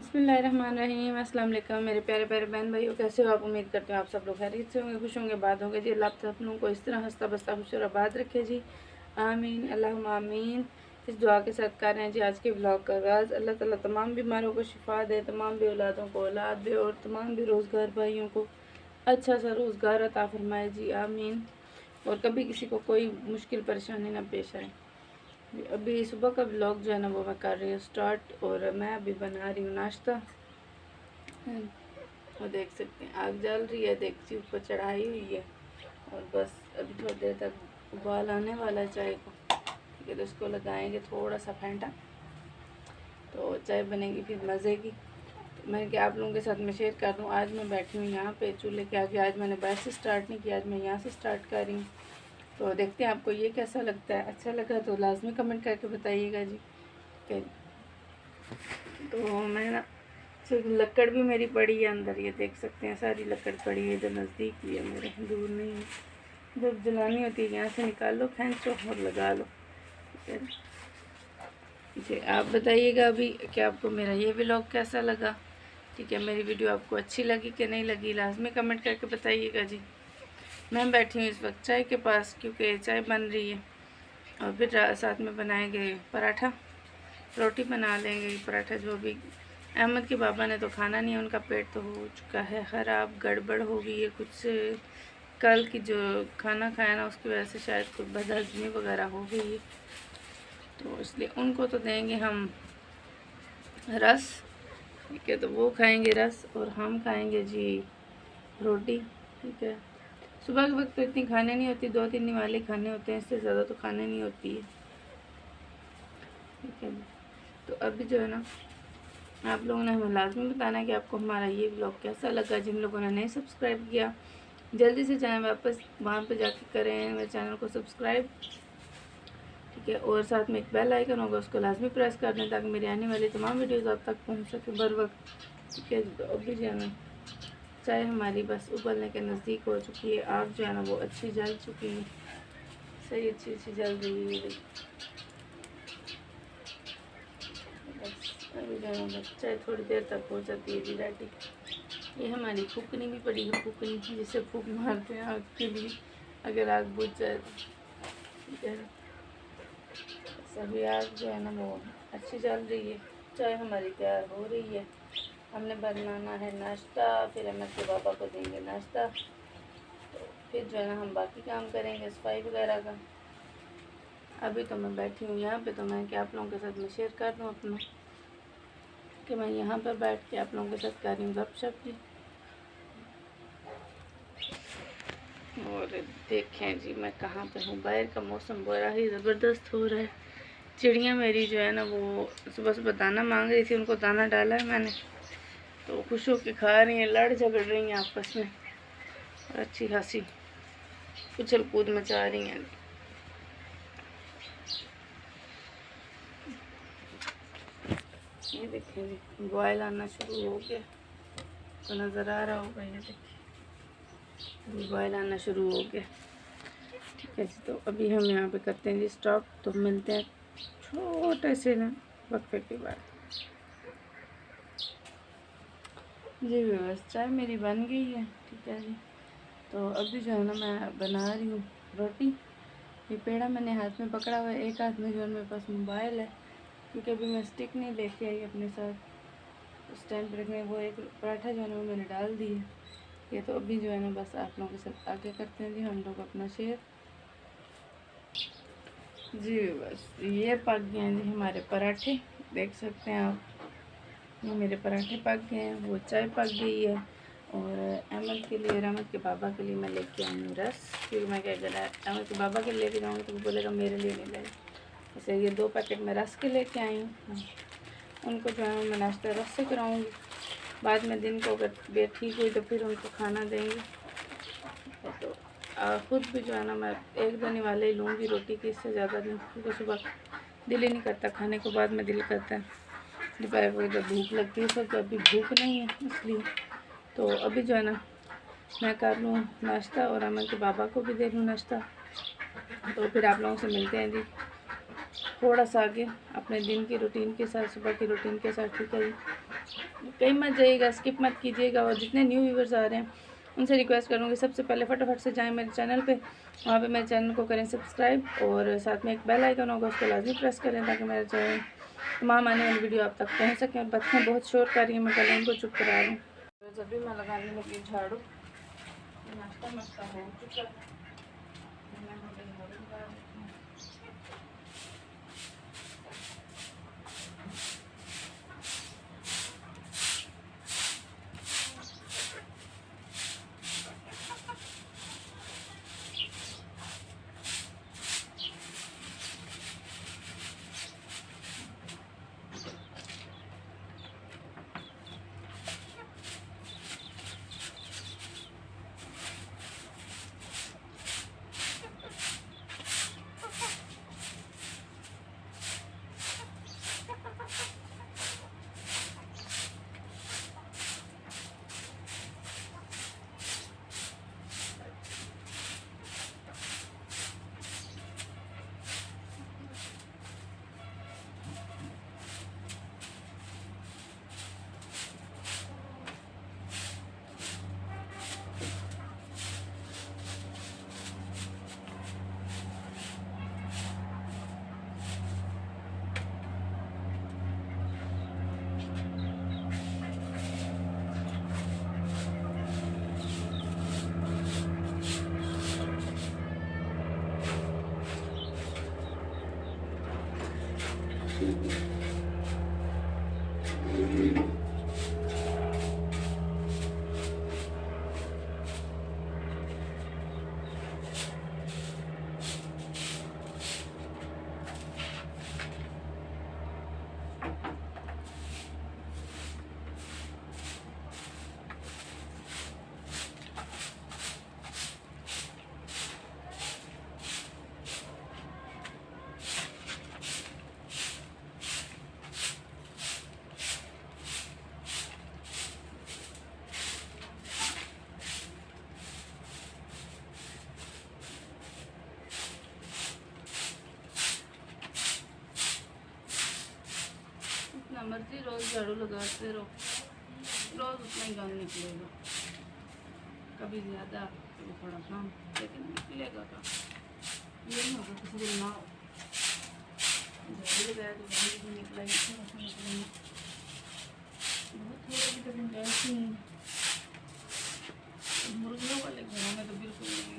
बिस्मिल्लाहिर्रहमानिर्रहीम। अस्सलाम वालेकुम मेरे प्यारे प्यारे बहन भाइयों, कैसे हो आप? उम्मीद करते हो आप सब लोग खैरियत से होंगे, खुश होंगे, बात होंगे जी। अल्लाह आप सब लोगों को इस तरह हंसता बसता खुश और आबाद रखे जी, आमीन अल्लाहुम्मा आमीन। इस दुआ के साथ कर रहे हैं जी आज के ब्लॉग का आगाज़। अल्लाह ताला तमाम बीमारों को शिफा दे, तमाम भी औलादों को औलाद दे और तमाम भी रोज़गार भाइयों को अच्छा सा रोज़गार अता फरमाए जी, आमीन। और कभी किसी को कोई मुश्किल परेशानी ना पेश आए। अभी सुबह का ब्लॉग जो है ना वो मैं कर रही हूँ स्टार्ट, और मैं अभी बना रही हूँ नाश्ता। वो देख सकते हैं आग जल रही है, देखती ऊपर चढ़ाई हुई है, और बस अभी थोड़ी देर तक उबाल आने वाला है चाय को। ठीक है, तो इसको लगाएंगे थोड़ा सा फेंटा, तो चाय बनेगी फिर मज़े की। तो मैंने क्या आप लोगों के साथ मैं शेयर कर दूँ। आज मैं बैठी हूँ यहाँ पे चूल्हे के आगे। आज मैंने बाहर से स्टार्ट नहीं किया, आज मैं यहाँ से स्टार्ट कर रही हूँ। तो देखते हैं आपको ये कैसा लगता है। अच्छा लगा तो लाजमी कमेंट करके बताइएगा जी। तो मैं ना सिर्फ लकड़ भी मेरी पड़ी है अंदर, ये देख सकते हैं सारी लकड़ पड़ी है, जो नज़दीक भी है मेरे, दूर नहीं है। जब जलानी होती है यहाँ से निकाल लो, खींचो और लगा लो। ठीक है जी, आप बताइएगा अभी कि आपको मेरा ये व्लॉग कैसा लगा। ठीक है, मेरी वीडियो आपको अच्छी लगी कि नहीं लगी, लाजमी कमेंट करके बताइएगा जी। मैं बैठी हूँ इस वक्त चाय के पास, क्योंकि चाय बन रही है, और फिर साथ में बनाएंगे पराठा, रोटी बना लेंगे, पराठा जो भी। अहमद के बाबा ने तो खाना नहीं है, उनका पेट तो हो चुका है ख़राब, गड़बड़ हो गई है कुछ। कल की जो खाना खाया ना उसकी वजह से शायद कुछ बदहज़मी वगैरह हो गई है, तो इसलिए उनको तो देंगे हम रस। ठीक है, तो वो खाएंगे रस और हम खाएंगे जी रोटी। ठीक है, सुबह के वक्त तो इतनी खाने नहीं होती, 2-3 निवाले खाने होते हैं, इससे ज़्यादा तो खाने नहीं होती है। ठीक है, तो अभी जो है ना आप लोगों ने हमें लाजमी बताना है कि आपको हमारा ये ब्लॉग कैसा लगा। जिन लोगों ने नहीं सब्सक्राइब किया जल्दी से जाएं वापस वहाँ पे जाके करें मेरे चैनल को सब्सक्राइब। ठीक है, और साथ में एक बेल आइकन होगा, उसको लाजमी प्रेस कर दें ताकि मेरी आने वाली तमाम वीडियोस आप तक पहुँच सके बर वक्त। ठीक है, तो अभी जो है ना चाय हमारी बस उबलने के नज़दीक हो चुकी है। आग जो है ना वो अच्छी जल चुकी है, सही अच्छी अच्छी जल रही है। अभी जो है बस चाय थोड़ी देर तक हो जाती है जी रेडी। ये हमारी फूकनी भी पड़ी है, फूकनी जिसे फूक मारते हैं आग के लिए अगर आग बुझ जाए तो। ठीक है, सभी आग जो है ना वो अच्छी जल रही है, चाय हमारी तैयार हो रही है। हमने बनाना है नाश्ता, फिर अहमद के पापा को देंगे नाश्ता, तो फिर जो है ना हम बाकी काम करेंगे सफाई वगैरह का। अभी तो मैं बैठी हूँ यहाँ पे, तो मैं क्या आप लोगों के साथ मैं शेयर कर दूँ अपना कि मैं यहाँ पर बैठ के आप लोगों के साथ कर रही हूँ गपशप जी। और देखें जी मैं कहाँ पे हूँ, बाहर का मौसम बड़ा ही ज़बरदस्त हो रहा है। चिड़ियाँ मेरी जो है ना वो सुबह सुबह दाना मांग रही थी, उनको दाना डाला है मैंने, तो खुश होकर खा रही हैं, लड़ झगड़ रही हैं आपस में, और अच्छी खासी उछल कूद मचा रही हैं। ये देखें जी बॉयल आना शुरू हो गया, तो नज़र आ रहा होगा, ये देखिए बॉयल आना शुरू हो गया। ठीक है जी, तो अभी हम यहाँ पे करते हैं जी स्टॉप, तो मिलते हैं छोटे से ना वक्फे के बाद। जी बस चाय मेरी बन गई है। ठीक है जी, तो अभी जो है ना मैं बना रही हूँ रोटी। ये पेड़ा मैंने हाथ में पकड़ा हुआ है, एक हाथ में जो है मेरे पास मोबाइल है, क्योंकि अभी मैं स्टिक नहीं लेके आई अपने साथ उस टाइम पर रखने। वो एक पराठा जो है ना वो मैंने डाल दी है ये, तो अभी जो है ना बस आप लोगों के साथ आगे करते हैं जी हम लोग अपना शेयर। जी बस ये पक गए हैं जी हमारे पराठे, देख सकते हैं आप, ये मेरे पराठे पक गए हैं, वो चाय पक गई है। और अहमद के लिए, अहमद के बाबा के लिए मैं लेके आई हूँ रस, क्योंकि मैं क्या करा अहमद के बाबा के लिए लेके जाऊँगी तो वो बोलेगा मेरे लिए नहीं लाए, इसलिए ये 2 पैकेट मैं रस के लेके आई हूँ। उनको जो है मैं नाश्ता रस से कराऊँगी, बाद में दिन को अगर तबीयत ठीक हुई तो फिर उनको खाना देंगे। तो ख़ुद भी जो है ना मैं 1-2 निवाले ही लूँगी रोटी की, इससे ज़्यादा नहीं, क्योंकि सुबह दिल ही नहीं करता खाने को, बाद में दिल करता है। दोपहर को जब भूख लगती है सब, तो अभी भूख नहीं है इसलिए। तो अभी जो है ना मैं कर लूँ नाश्ता और अमन के बाबा को भी दे लूँ नाश्ता, तो फिर आप लोगों से मिलते हैं जी थोड़ा सा आगे अपने दिन की रूटीन के साथ, सुबह की रूटीन के साथ। ठीक है, कहीं मत जाइएगा, स्किप मत कीजिएगा। और जितने न्यू व्यूवर्स आ रहे हैं उनसे रिक्वेस्ट करूँगी सबसे पहले फटाफट से जाएं मेरे चैनल पे, वहाँ पे मेरे चैनल को करें सब्सक्राइब और साथ में एक बेल आइकन होगा उसको लाजमी प्रेस करें ताकि मेरा चैनल तमाम आने वाली वीडियो आप तक पहुँच सकें। और बच्चे बहुत शोर कर रही हैं, मैं कल उनको चुप करा रही हूँ। जब भी मैं लगाने लगी झाड़ू, नाश्ता मस्ता हो चुका है। जितना मर्जी रोज़ झाड़ू लगाते रहो, रोज़ उतना ही काम निकलेगा, कभी ज़्यादा कभी थोड़ा कम, लेकिन निकलेगा काम। ये नहीं होगा किसी दिन ना हो, झाड़ू लगाया तो झाड़ू भी निकला ही, निकलेंगे बहुत थोड़ा भी कभी ऐसी मुर्गियों वाले घरों में तो बिल्कुल नहीं।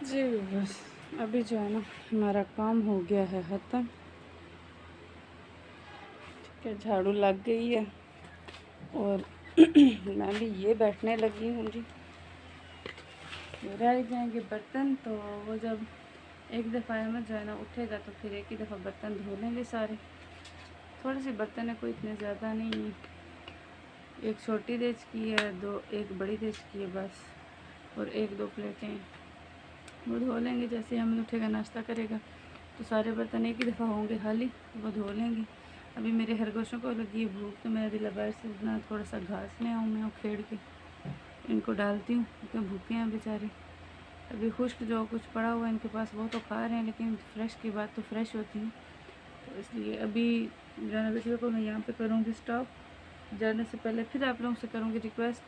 जी बस अभी जो है ना हमारा काम हो गया है ख़त्म। ठीक है, झाड़ू लग गई है और मैं भी ये बैठने लगी हूँ जी। रह जाएंगे बर्तन, तो वो जब एक दफ़ा अहमद जो है ना उठेगा तो फिर एक ही दफ़ा बर्तन धो लेंगे सारे। थोड़े से बर्तन है, कोई इतने ज़्यादा नहीं है। एक छोटी देच की है, एक बड़ी देच की है बस, और एक दो प्लेटें वो धो लेंगे। जैसे अहमद उठेगा नाश्ता करेगा तो सारे बर्तन एक ही दफ़ा होंगे खाली, तो वो धो लेंगे। अभी मेरे खरगोशों को लगी है भूख, तो मैं दिला बाहर से ना थोड़ा सा घास ले आऊँ, मैं उखेड़ के इनको डालती हूँ क्योंकि भूखे हैं बेचारे। अभी खुश्क जो कुछ पड़ा हुआ है इनके पास वो तो खा रहे हैं, लेकिन फ्रेश की बात तो फ्रेश होती है। तो इसलिए अभी जाना वीडियो को मैं यहाँ पे करूँगी स्टॉप। जाने से पहले फिर आप लोगों से करूँगी रिक्वेस्ट,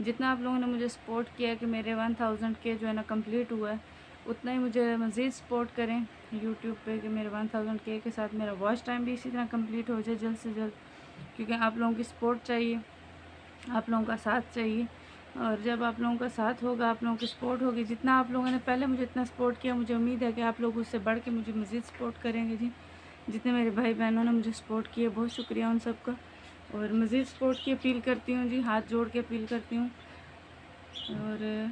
जितना आप लोगों ने मुझे सपोर्ट किया कि मेरे 1000 के जो है ना कंप्लीट हुआ है, उतना ही मुझे मज़ीद सपोर्ट करें यूट्यूब पे कि मेरे 1000 के साथ मेरा वॉच टाइम भी इसी तरह कंप्लीट हो जाए जल्द से जल्द, क्योंकि आप लोगों की सपोर्ट चाहिए, आप लोगों का साथ चाहिए। और जब आप लोगों का साथ होगा, आप लोगों की सपोर्ट होगी, जितना आप लोगों ने पहले मुझे इतना सपोर्ट किया, मुझे उम्मीद है कि आप लोग उससे बढ़ के मुझे मज़ीद सपोर्ट करेंगे जी। जितने मेरे भाई बहनों ने मुझे सपोर्ट किया, बहुत शुक्रिया उन सब का। और मज़ीद सपोर्ट की अपील करती हूँ जी, हाथ जोड़ के अपील करती हूँ। और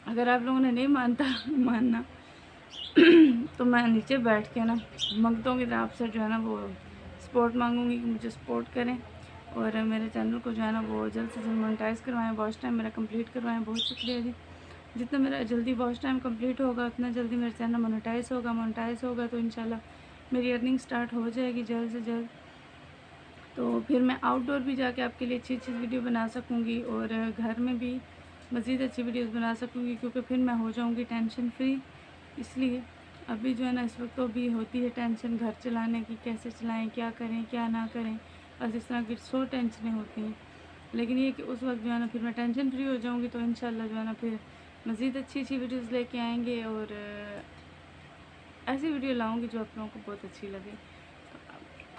अगर आप लोगों ने नहीं मानना तो मैं नीचे बैठ के ना मंगतों की तरफ से जो है ना वो सपोर्ट मांगूंगी कि मुझे सपोर्ट करें और मेरे चैनल को जो है ना वो जल्द से जल्द मोनेटाइज़ करवाएं, वॉच टाइम मेरा कंप्लीट करवाएं। बहुत शुक्रिया जी। जितना मेरा जल्दी वॉच टाइम कंप्लीट होगा उतना जल्दी मेरा चैनल मोनेटाइज़ होगा तो इंशाल्लाह मेरी अर्निंग स्टार्ट हो जाएगी जल्द से जल्द। तो फिर मैं आउटडोर भी जाके आपके लिए अच्छी वीडियो बना सकूँगी और घर में भी मज़ीद अच्छी वीडियोस बना सकूँगी, क्योंकि फिर मैं हो जाऊँगी टेंशन फ्री। इसलिए अभी जो है ना इस वक्त तो भी होती है टेंशन घर चलाने की, कैसे चलाएं, क्या करें क्या ना करें, बस इस तरह की 100 टेंशनें होती हैं। लेकिन ये कि उस वक्त जो है ना फिर मैं टेंशन फ्री हो जाऊँगी, तो इंशाल्लाह जो है ना फिर मज़ीद अच्छी वीडियोज़ लेके आएँगे और ऐसी वीडियो लाऊँगी जो आप लोगों को बहुत अच्छी लगे।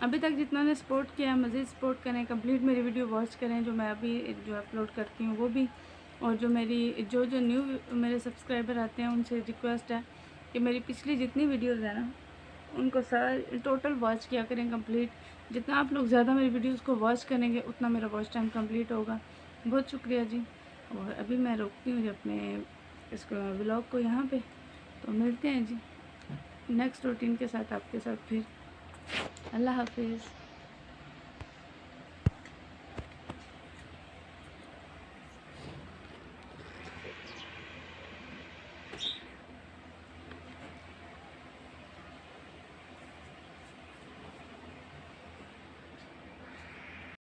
अभी तक जितना ने सपोर्ट किया है मज़ीद सपोर्ट करें, कंप्लीट मेरी वीडियो वॉच करें जो मैं अभी जो अपलोड करती हूँ वो भी। और जो मेरी जो न्यू मेरे सब्सक्राइबर आते हैं उनसे रिक्वेस्ट है कि मेरी पिछली जितनी वीडियोज़ हैं ना उनको सारे टोटल वॉच किया करें कंप्लीट। जितना आप लोग ज़्यादा मेरी वीडियोज़ को वॉच करेंगे उतना मेरा वॉच टाइम कंप्लीट होगा। बहुत शुक्रिया जी। और अभी मैं रोकती हूँ जी अपने इसको व्लॉग को यहाँ पे, तो मिलते हैं जी नेक्स्ट रूटीन के साथ आपके साथ फिर। अल्लाह हाफिज़।